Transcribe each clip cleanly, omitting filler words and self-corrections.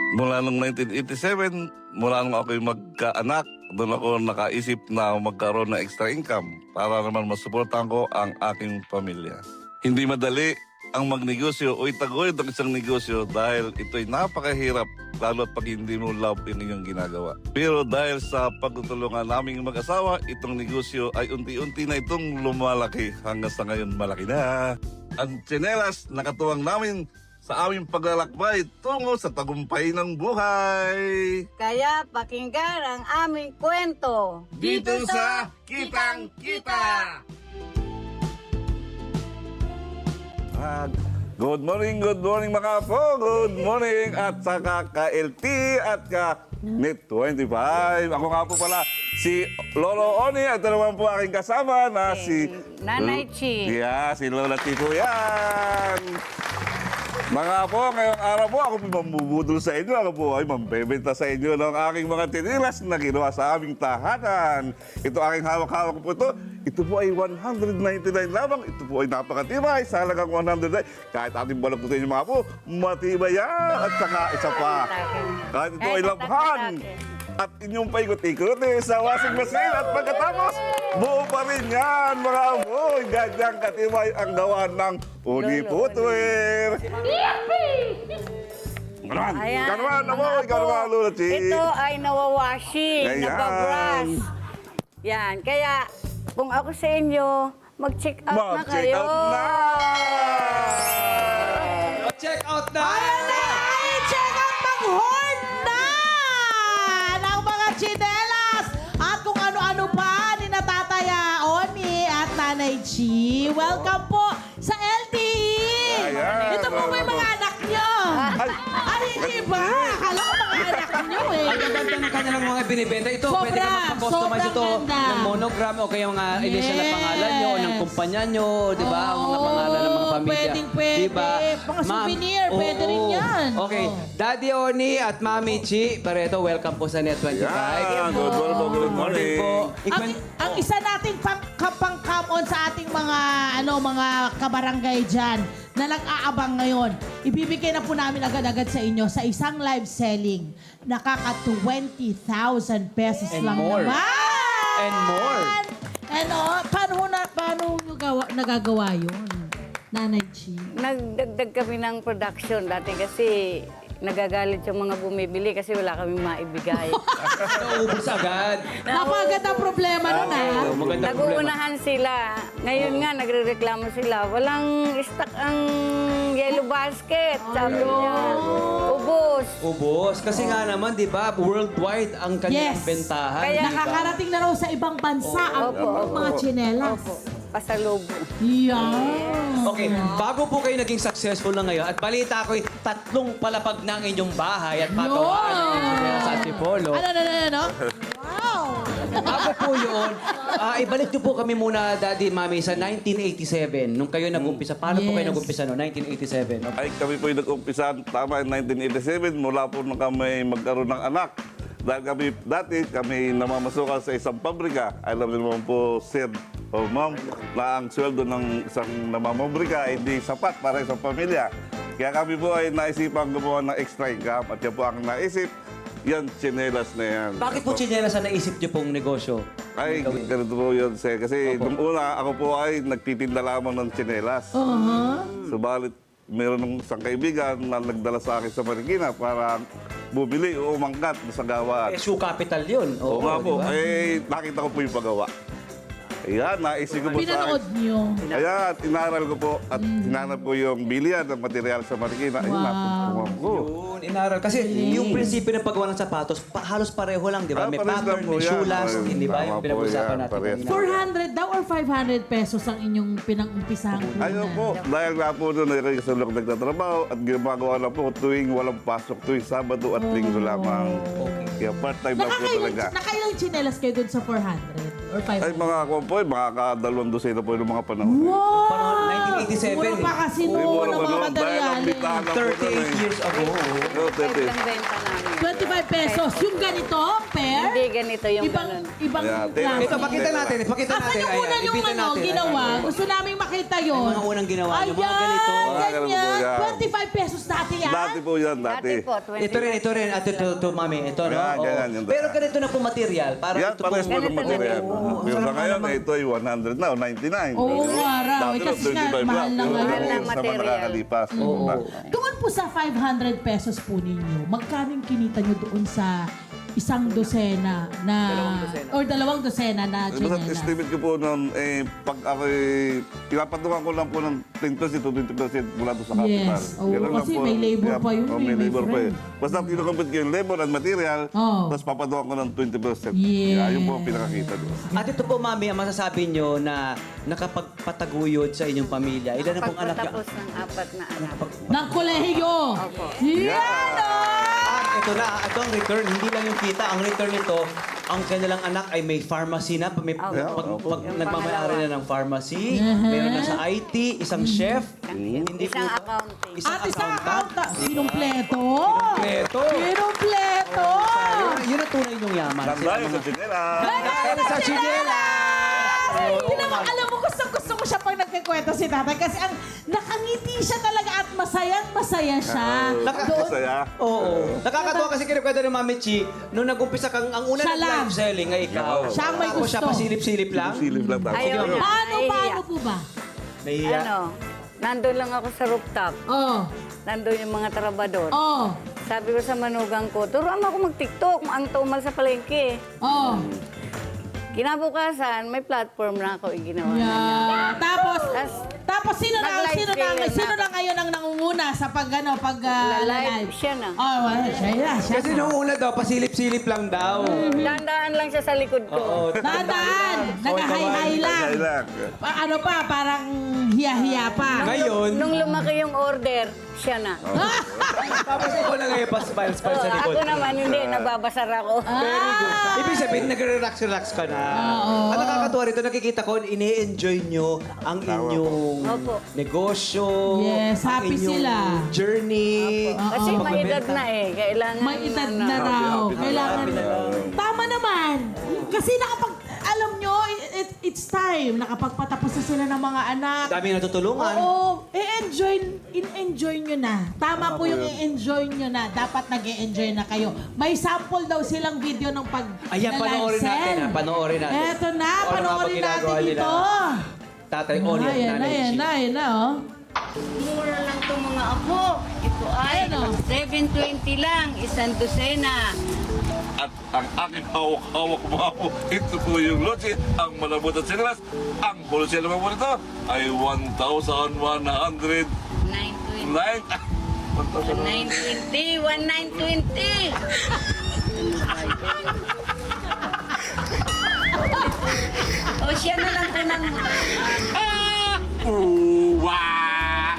Mula noong 1987, mula nung ako'y magkaanak, doon ako nakaisip na magkaroon ng extra income para naman masuportahan ko ang aking pamilya. Hindi madali ang magnegosyo o itaguyod ang isang negosyo dahil ito'y napakahirap lalo pag hindi mo love yung inyong ginagawa. Pero dahil sa pagtutulungan naming mag-asawa, itong negosyo ay unti-unti na itong lumalaki hanggang sa ngayon malaki na. Ang tsinelas nakatuwang namin sa aming paglalakbay tungo sa tagumpay ng buhay. Kaya pakinggan ang aming kwento. Dito sa Kitang Kita! Good morning mga po. Good morning at saka ka-LT at ka-Net 25. Ako nga po pala si Lolo Oni at ito naman po aking kasama na si Nanay Chi. Yeah, si Lola Chi po yan. Mga po, ngayong araw po, ako po mambubudol sa inyo. Ako po ay mambebenta sa inyo ng aking mga tinilas na ginawa sa aming tahanan. Ito aking hawak-hawak po ito. Ito po ay 199 lamang. Ito po ay napakatibay. Sa halagang 100. Kahit ating balagtutin yung mga po, matibay yan. At saka isa pa. Kahit ito ay labhan. At inyong paikot-ikot sa washing machine. At pagkatapos, buo pa rin yan, mga amoy. Ganyang katibay ang gawa ng Uni-Footwear. Ayan, Kanuan, amoy, mga kanuan, apo, Lola Chi. Ito ay nawawashing, Ayan. nababrush. Yan, kaya kung ako sa inyo, mag-check out na Mag-check kayo. out na! Check out na! Ay, check out mag-hoard na ng mga chinelas at kung ano-ano pa ni Natataya Oni at Nanay Chi. Welcome po sa LTE. Ayan, Ito po may mga anak nyo. Ay, hindi ba? Akala ko mga anak nyo eh. Ang ganda ng kanilang mga binibenta. Ito, Sobra, pwede ka magpa-customize ito sobrang ganda. ng monogram o kaya mga initial na Yes. pangalan nyo, ng kumpanya nyo, di ba? Ang mga pangalan ng mga pamilya. Pwede. Di ba? Mga Ma'am, souvenir, pwede rin oo. yan. Okay, Oo. Daddy Oni at Mami Chi, pareto, welcome po sa Net 25. Yan, good morning po, good morning. po. Ang isa nating pang-come on sa ating mga mga kabarangay dyan na nag-aabang ngayon, ibibigay na po namin agad-agad sa inyo sa isang live selling. Nakaka 20,000 pesos And lang more. naman. And more. And paano nyo nagagawa yun? Nanay Chi. Nagdagdag kami ng production dati kasi nagagalit yung mga bumibili kasi wala kami maibigay. Naubos agad. Napagad ang problema nun Oo, maganda problema. Naguunahan sila. Ngayon nga, nagre-reklamo sila. Walang stock ang yellow basket. Sabi niya, ubos. Ubos. Kasi nga naman, di ba, worldwide ang kanilang Yes. bentahan. Kaya- di ba? Nakakarating na raw sa ibang bansa ang mga tsinelas. Opo, pasalubong. Yan. Okay, bago po kayo naging successful na ngayon, at balita ko'y 3 palapag na ang inyong bahay at patawaan ng engineer sa Antipolo. Ano? Wow! Bago po yun, ibalik niyo po kami muna, Daddy, Mami, sa 1987. Nung kayo nag-umpisa. Paano po kayo Yes. nag-umpisa no? 1987. Okay. Ay, kami po yung nag-umpisa, tama, in 1987, mula po nung kami magkaroon ng anak. Dahil kami namamasukan sa isang pabrika. Alam niyo naman po, sir o ma'am, na ang sweldo ng isang namamabrika ay hindi sapat para sa pamilya. Kaya kami po ay naisipan gumawa ng extra income at yan po ang naisip, yan, tsinelas na yan. Bakit po chinelas na naisip niyo pong negosyo? Ay, ganito po yun, sir. Kasi nung una, ako po ay nagtitinda lamang ng tsinelas. Subalit, meron ng isang kaibigan na nagdala sa akin sa Marikina para bumili o umangkat sa gawaan. Shoe capital yun. Oo nga po. di ba? Eh, nakita ko po yung pagawa. Ayan, naisip ko po Pinanood nyo. Ayan, inaral ko po at hinanap ko yung bilihan ng material sa Marikina. Ayun, napupuan ko. Yun, inaral. Kasi yung prinsipyo ng paggawa ng sapatos, halos pareho lang, di ba? May Pares lang pattern, po may yan. shoe last, di ba? Tama Yung po pinag-usapan yan, natin. pares. kanina. 400 daw or 500 pesos ang inyong pinang-umpisahang punan? Ayun po, dahil nga po doon nagkasulok nagtatrabaho at ginagawa lang po tuwing walang pasok, tuwing Sabado at Linggo lamang. Kaya part-time lang po talaga. Nakailang tsinelas kayo dun sa 400 or 500? Ay mga ako po, makakadalawang dosena po yung mga panahon. Wow! Panahon 1987 Mura pa eh. kasi Ay, noon mura ang pa mga noon, dahil ang materyales. bitahan lang po doon 38 years ago. Oo, Kahit 30. lang benta namin. 25 pesos. Yung ganito, pair? Hindi ganito yung ganun. Ibang Ayan, klase. Ito, pakita natin. Pakita Asan natin. yung una yung ibitin ano, natin. ginawa? Gusto namin makita yun. Ay, mga unang ginawa niyo, mga ganito. Mga ganun po ganyan. yan. 25 pesos dati yan. Dati po yan, dati. Dati po, 20. Ito rin. At ito, mami. Ito, no? Ayan, Oo. ganyan, yun. Pero ganito na po material. Parang Yan, ito pares po ng Ganito na material. din. Oo, Pero sarap sa ngayon, naman. ito ay 100 na o 99. Oo, araw. Dati Eh, kasi nga, 25 mahal na Pero ngayon. Mahal na years naman material. nakakalipas. Doon po sa 500 pesos po ninyo, magkano yung kinita nyo doon sa isang dosena na... Or dalawang dosena na Basta chinelas? estimate ko po nun, pag ako pinapatungan ko lang po ng 10% to 20% mula doon sa capital. Yes. Oo, Ganun lang kasi po. may labor Yeah, pa yun, may my labor pa eh. friend. Basta kinukumpit ko yung labor and material, Oo. tapos papatungan ko ng 20%. Yes. Yeah, yun po ang pinakakita doon. At ito po, mami, ang masasabi nyo na nakapagpataguyod sa inyong pamilya. Ilan na pong anak niya? Pagpatapos ng 4 na anak. Ng kolehiyo! Opo. Yan! Ito na, ito ang return. Hindi lang yung kita. Ang return nito, ang kanilang anak ay may pharmacy na. May, pag Yung nagmamayari pangalawa. na ng pharmacy. Meron na sa IT, isang chef. Hindi Isang po- accounting. Isang At isang accountant. Sinumpleto! Kinumpleto. Sinumpleto! Yun ang tunay niyong yaman. Nandayo sa chinela! Nandayo sa chinela! Hindi naman alam mo, gusto ko siya pag nagkikwento si tatay kasi ang nakangiti siya talaga at masayang-masaya siya. Masaya. Oo. Nakakatuwa kasi kinukwento ni Mami Chi, nung nag-umpisa kang, ang una Siya ng lang. live selling ay ikaw. Siya ang may Tapos siya gusto. pasilip-silip lang. Silip lang tapos. Ayaw niya. Paano po ba? Nahiya. Ano, nandun lang ako sa rooftop. Oh, Nandun yung mga trabador. oh, Sabi ko sa manugang ko, turuan mo ako mag-tiktok, ang tumal sa palengke. oh. Kinabukasan, may platform na ako ginawa. Yeah. Tapos sino na Nag-live sino sale na ngayon ang nangunguna sa pag Live siya na. Oh, siya Kasi na. nung una daw, pasilip-silip lang daw. Dandaan lang siya sa likod ko. Oo. Dadaan, nag-hi-hi lang. Kaya lang. Ano pa, parang hiya-hiya pa. Ngayon, Nung lumaki yung order, siya na. tapos ikaw na ngayon pa smile-smile sa likod. Ako naman, hindi, nababasar ako. Very good. Ah. Ibig sabihin, nagre-relax-relax ka na. Oo. Ang nakakatuwa rito, nakikita ko, ini-enjoy nyo ang inyong Opo. negosyo. Yes, ang happy inyong sila. journey. Kasi ang may edad pagbebenta. na eh. Kailangan May edad ano. na raw. happy na Kailangan. happy na lang. Tama naman. Kasi alam nyo, it's time. Nakapagpatapos na sila ng mga anak. Dami natutulungan. Oo, i-enjoy nyo na. Tama po yung i-enjoy nyo na. Dapat nag-i-enjoy na kayo. May sample daw silang video ng pag Ayan, na panoorin live natin, sell. ha? Panoorin natin. Eto na, O, ano nga panoorin ba natin ginagawa nila? dito. Tatay Oli at Ayan na, Nanay ayan Chi. na, ayan na, oh. Mura lang to mga apo. Ito ay Ano? 720 lang, isang dosena. At ang aking hawak-hawak mga po, ito po yung lotse, ang malabot at sinilas. Ang wholesale naman po nito ay 1,100 920. 1,100. 1920. O siya na lang po ng... Wah!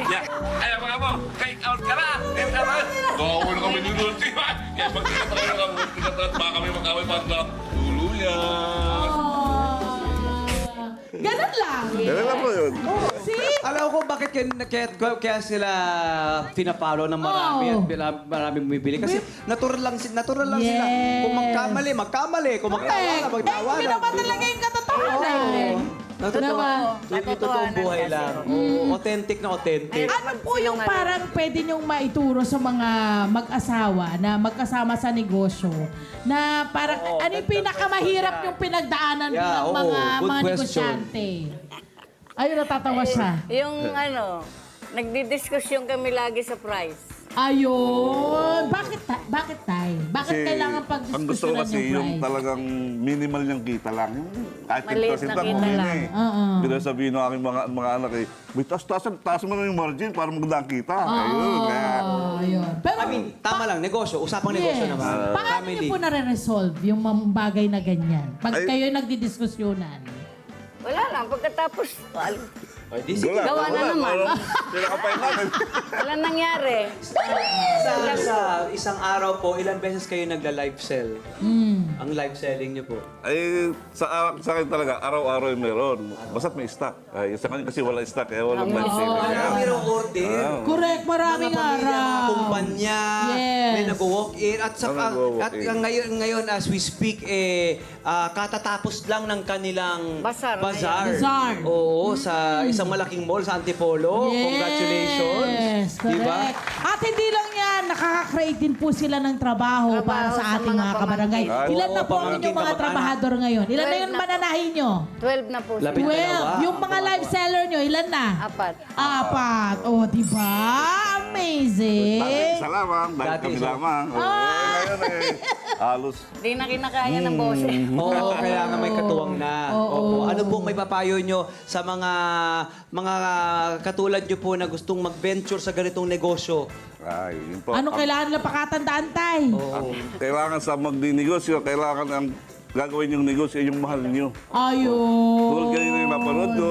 Yeah. Ay, mga mo, take out ka na! Take out ka na! Gawa na kami ni Lotse, ha? Kaya pag tinatrayo na kami, baka kami mag-away pa na tuluyan. Ganun lang. Kaya lang po yun. See? Alam ko bakit kaya sila pinapalo ng marami Oo. at marami bumibili. Kasi natural lang sila. Yes. Kung magkamali. Kung magtawa Correct. Hindi naman talaga yung katotohanan. Natutuwa. Yung totoong buhay lang. Oo, authentic na authentic. Ano po yung parang pwede niyong maituro sa mga mag-asawa na magkasama sa negosyo na parang ano yung pinakamahirap yung pinagdaanan Yeah, ng oo. mga Good question. negosyante? Ayun, natatawa siya. Yung ano, nagdidiskusyon kami lagi sa price. Ayun. Bakit tay? Bakit kailangan ang gusto ko pagdiskusyonan kasi yung yung price? talagang minimal niyang kita lang. Yung kahit Maliit 10% na lang, kita okay na lang. eh. Oo. Pero sabihin ng aking mga anak eh, may taas mo na yung margin para maganda ang kita. Ayun, kaya... Ayun. Pero, I mean, tama lang, negosyo. Usapang negosyo yes. naman. Paano niyo po nare-resolve yung mga bagay na ganyan? Pag Ay- kayo nagdidiskusyonan? Wala lang, pagkatapos, Ay, di sige. Gawa na naman. Pinakapay natin. wala nangyari. Sa isang araw po, ilang beses kayo nagla-live sell? Ang live selling niyo po. Ay, sa akin talaga, araw-araw yung meron. Basta't may stock. Ay, sa kanya kasi wala stock, kaya walang live sale. Ano Kaya, mayroong order? Correct, maraming Mga pamilya, mga araw. kumpanya. Yes. May nag-walk-in. At, May nag-walk-in. at ngayon, as we speak, katatapos lang ng kanilang Bazaar Bazaar. Oo, sa isang malaking mall sa Antipolo. Congratulations. Yes, correct. Diba? At hindi lang yan, nakaka-create din po sila ng trabaho para Trabaho sa sa ating mga mga kabarangay. pamangkin. Ilan na Oo, po ang pamangkin, inyong mga kamag-anak. trabahador ngayon? Ilan na 12 yung na po. mananahin nyo? 12 na po Lapit sila. na. 12. dalawa. Yung mga live seller nyo, ilan na? 4. Apat. O, diba? Amazing. Dati isa lamang, dahil Dati kami isa. lamang. Ngayon halos. Di na kinakaya ng boses. Oo, kaya nga may katuwang na. Oo. Opo. Ano pong may papayo nyo sa mga katulad nyo po na gustong mag-venture sa ganitong negosyo? Ay, yun po. Ano kailangan nila pakatandaan, tay? Oo. Kailangan sa magdinegosyo, kailangan ang gagawin yung negosyo yung mahal nyo. Tulad Ayun. ganyan yung napanood ko,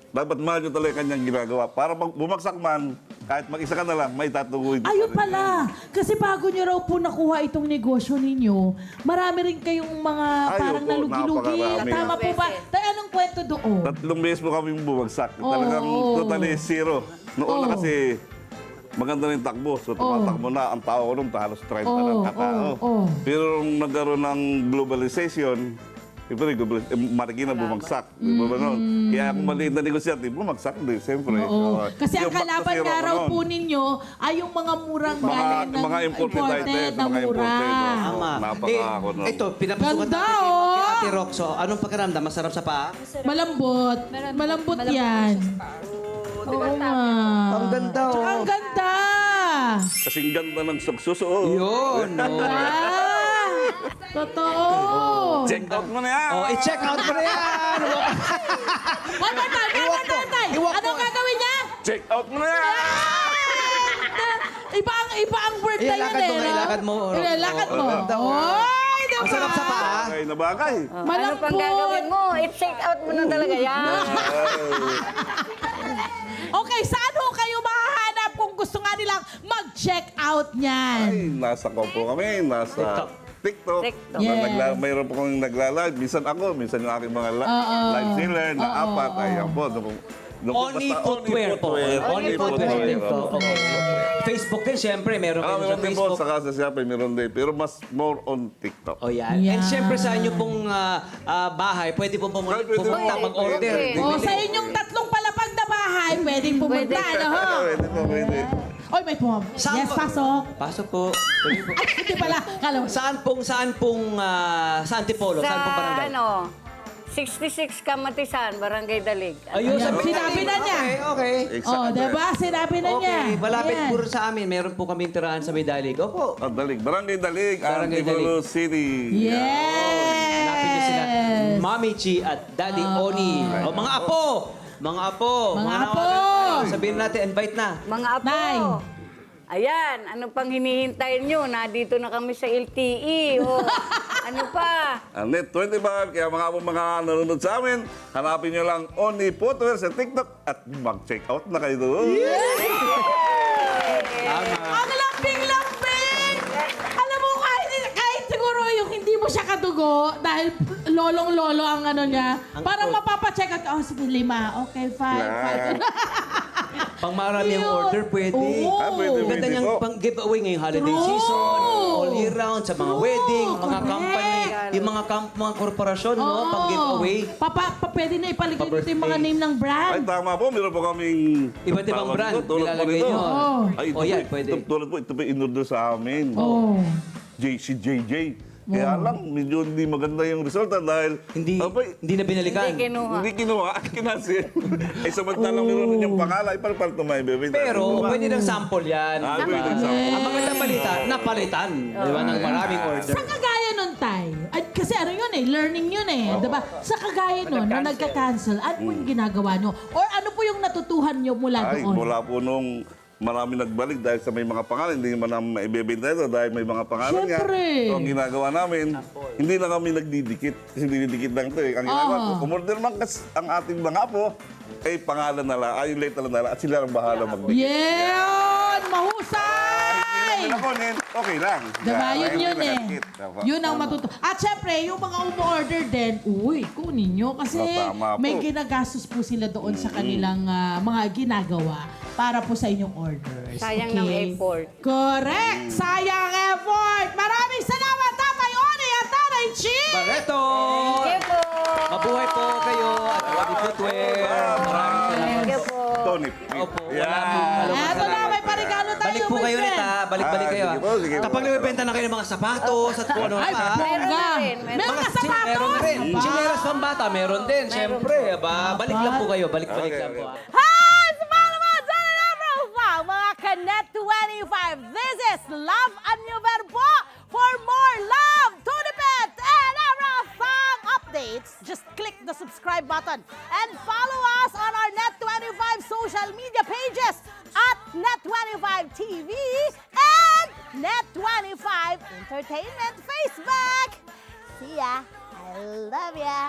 dapat mahal nyo talaga kanyang ginagawa. Para pag bumagsak man, kahit mag-isa ka na lang, may tatuguin. Ayun pala. Kasi bago nyo raw po nakuha itong negosyo ninyo, marami rin kayong mga Ay, parang opo, nalugi-lugi. napakarami. Tama po ba? Tay, anong kwento doon? 3 beses po kami bumagsak. Oo. Talagang totally zero. Noon na Oo. kasi maganda rin takbo. So tumatakbo na. Ang tao ko nung halos 30 Oo, lang katao. oo. Pero nung nagkaroon ng globalization, siyempre, marikina bumagsak. Di ba ba nun? Kaya kung maliit na negosyante, bumagsak din, siyempre. Oo. So, Kasi ang yung kalaban back to zero nga ko raw nun. po ninyo ay yung mga murang galing ng mga imported items, na mga mura. imported, no? Tama. Napaka-ako nun. Ito, pinapasukan Ganda, natin oh. kay Ate Roxo. Anong pakiramdam? Masarap sa paa? Malambot. Malambot yan. Oo nga. Ang ganda, oh. Tsaka ang ganda. Kasing ganda ng suksuso. Yun, oh. Ah, totoo. Check out mo na yan! Oh, i-check out mo na yan! One more time, one more time, tay. Iwak Anong mo. gagawin niya? Check out mo na yan! Iba ang word na yun Ilakad mo eh. nga, no? ilakad mo. Ilakad mo. Oh. Oy, diba? Masarap sa paa. Bagay na bagay. Ano Malambot. pang gagawin mo? I-check out mo na talaga yan. Okay, saan ho kayo mahahanap kung gusto nga nilang mag-check out niyan? Ay, nasa ko po kami, nasa TikTok. TikTok. Yes. Mayroon po kong nagla-live. Minsan ako, minsan yung aking mga live seller na apat. Ayan po. Only footwear po. Only footwear. Facebook din, siyempre. Meron kayo sa Meron din po Facebook. sa Casa Siapay, meron din. Pero mas more on TikTok. Oh, yan. Yan. And siyempre sa inyo pong bahay, pwede po pumunta, Pwede. mag-order. Pwede. O, sa inyong 3 palapag na bahay, pwedeng pumunta, Pwede. ano ho? Pwede po, pwede. Oy, may pumam. Saan Yes, ba- pasok. Pasok po. Pwede po. Ay, hindi pala. Kala mo. Saan pong, sa Antipolo? Saan pong barangay? Sa 66 Kamatisan, Barangay Dalig. Ayun, Ayan, sinabi na niya. Okay. Oh, diba? Sinabi na niya. Okay, malapit Ayan. puro sa amin. Meron po kaming tirahan sa Medalig. Opo. Dalig. Barangay Dalig, Barangay Antipolo City. Yes! Hanapin niyo sila. Mami Chi at Daddy Oni. O, mga apo! Mga apo! Mga apo! Sabihin natin, invite na. Mga apo. Nay. Ayan, ano pang hinihintay nyo? Nandito na kami sa LTE. O, ano pa? Net 25, kaya mga nanonood sa amin, hanapin nyo lang Only Footwear sa TikTok at mag-check out na kayo doon. Ang lambing-lambing! Alam mo, kahit siguro yung hindi mo siya kadugo, dahil lolong-lolo ang ano niya, parang mapapacheck out, oh, sige, 5. Okay, 5. Pang marami ang order, pwede. Oo. Pwede, Ganda pwede niyang po. pang giveaway ngayong holiday True. season, all year round, sa mga True, wedding, mga correct. company, yung mga korporasyon, no, pang giveaway. Pwede na ipaligay dito yung mga Pa-birthday. name ng brand. Ay, tama po. Meron po kaming... Iba't ibang tawag brand, po, tulad po nilalagay nito. nyo. Oh. Ay, ito Oh, yan, po, pwede. Tulad po, ito po in-order sa amin. Oh. Si JJ. Kaya lang, medyo hindi maganda yung resulta dahil... Hindi Abay, na binalikan. Hindi kinuha. hindi kinuha, kinasin. Ay, samantalang meron rin yung pangalan, ay parang tumay, bebe. Pero pwede ng sample yan. Ah, pwede sa... Ang magandang balita, napalitan. Di ba? Ng maraming order. Sa kagaya nun, Tay, ay, kasi ano yun eh, learning yun eh, diba? Sa kagaya nun, na nagka-cancel, ano po yung ginagawa nyo? Or ano po yung natutuhan nyo mula Ay, doon? mula po nung marami nagbalik dahil sa may mga pangalan, hindi naman namin maibebenta ito dahil may mga pangalan Siyempre. nga. So, ang ginagawa namin, hindi na kami nagdidikit. Kasi dinidikit lang ito eh. Ang ginagawa ko, umorder man kas ang ating mga apo, ay pangalan na lang, ay late na lang at sila ang bahala magdikit. Yun! Mahusay! Ako, okay lang. Diba? Ay, Yun hindi yun eh. nakadikit. Diba? Yun ang matuto. At syempre, yung mga umu-order din, uy, kunin nyo. Kasi Tama po. may ginagastos po sila doon sa kanilang mga ginagawa. para po sa inyong orders. Sayang ng effort. Correct! Sayang effort! Maraming salamat, Tatay Oni at Tatay Chi! Barreto! Thank you po. Mabuhay po kayo at Tony Footwear. Maraming salamat Thank you po. po. Tony. Opo, wala Yan. po. Eto na, may parigalo tayo, Balik po my kayo ulit friend. ha. Balik-balik kayo. Sige po, sige po. Kapag nagbebenta na kayo ng mga sapatos at kung ano Ay, pa. bongga! Meron na rin, Meron meron. ka sapatos? Meron na rin. Aba. Chineras pang bata, meron din. Siyempre, aba. Balik lang po kayo. Balik-balik Okay, lang po. okay. ha. Hi! Sa mga naman sa Number 5, mga Kanet 25. This is Love and New Verbo. For more love, Tunipet, and Arafang updates, just click the subscribe button and follow us on our Net25 social media pages at Net25 TV and Net25 Entertainment Facebook. See ya. I love ya.